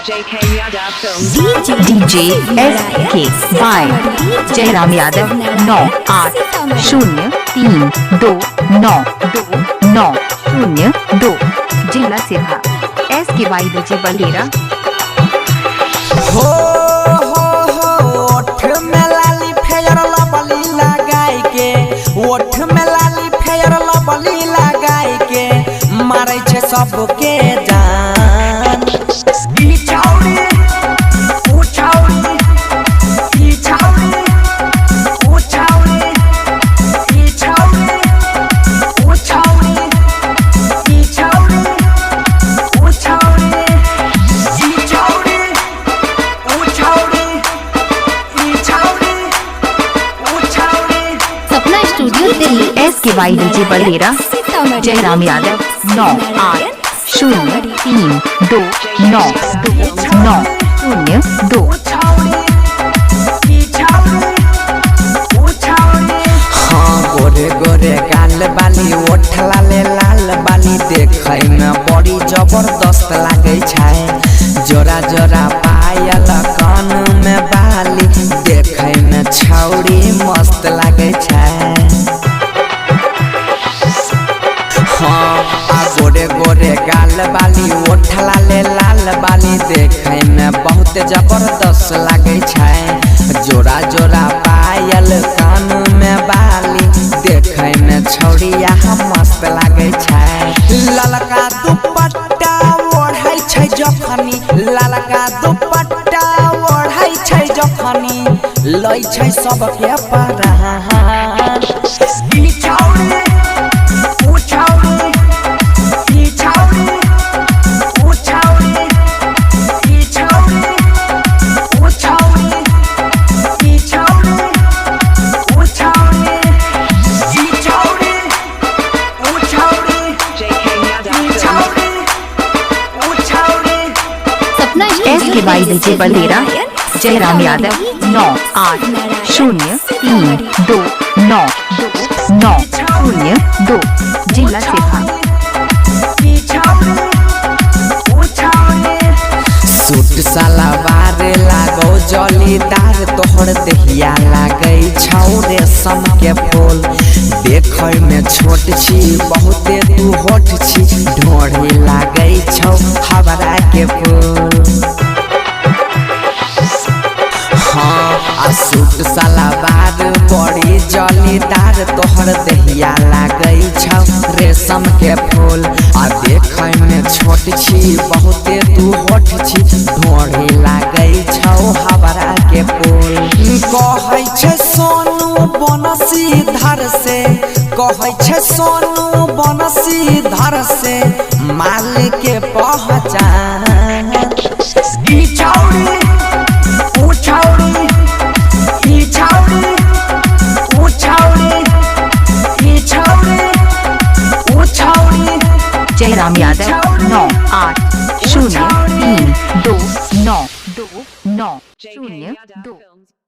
JK Yadav Films DJ SK by Jairam Yadav 9803292902 जिला Siraha SK by DJ Balera. हो ओठ में लाली फेयर लबली लगाई के ओठ में लाली फेयर लबली लगाई के मारै छे सबके जान ई छौरी ऊ छौरी ई छौरी ऊ छौरी ई छौरी ऊ छौरी ई छौरी ऊ छौरी ई छौरी Sapna studio Delhi SK by DJ Balera Jayram Yadav 9803292902। हाँ गोरे गोरे गाल बाली ओठ लाले लाल बाली देखै में बड़ी जबरदस्त लागे छै जोरा जोरा पायल कान में बाली देखै में छौरी मस्त लागे छै। हाँ आ गोरे गोरे गाल बाली ओठ लाले लाल बाली देखै में बहुत जबरदस्त लागे छै जोरा जोरा पायल कान में बाली देखै में छौरिया मस्त लागे छै। ललका दुपट्टा ओढ़ै छै जखनी ललका दुपट्टा ओढ़ै छै जखनी लै छै सबके परान ई छौरी ऊ छौरी ई छौरी ऊ छौरी ई छौरी ऊ छौरी ई छौरी ऊ छौरी ई छौरी ऊ छौरी JK Yadav ई Films छौरी ऊ छौरी। सपना SK by DJ Balera Jayram Yadav 9803292902 जिला सिरहा। सूट सलवार लागो जलीदार तोहर देहिया लागे छौ रेशम के फूल देखै में छोट छी बहुते तू होठ छी ढोढ़ी लागे छौ हवरा के फूल। हाँ आ सूट सलवार बड़ी जलीदार तोहर देहिया लागे छौ रेशम के फूल आ देखै में छोट छी बहुते तू होठ छी ढोढ़ी लागे छौ हवरा के फूल। कहै छै सोनू बनसी धर से कहै छै सोनू बनसी धर से माल के पहचान ई छौरी ऊ छौरी ई छौरी ऊ छौरी ई छौरी ऊ छौरी जयराम यादव 98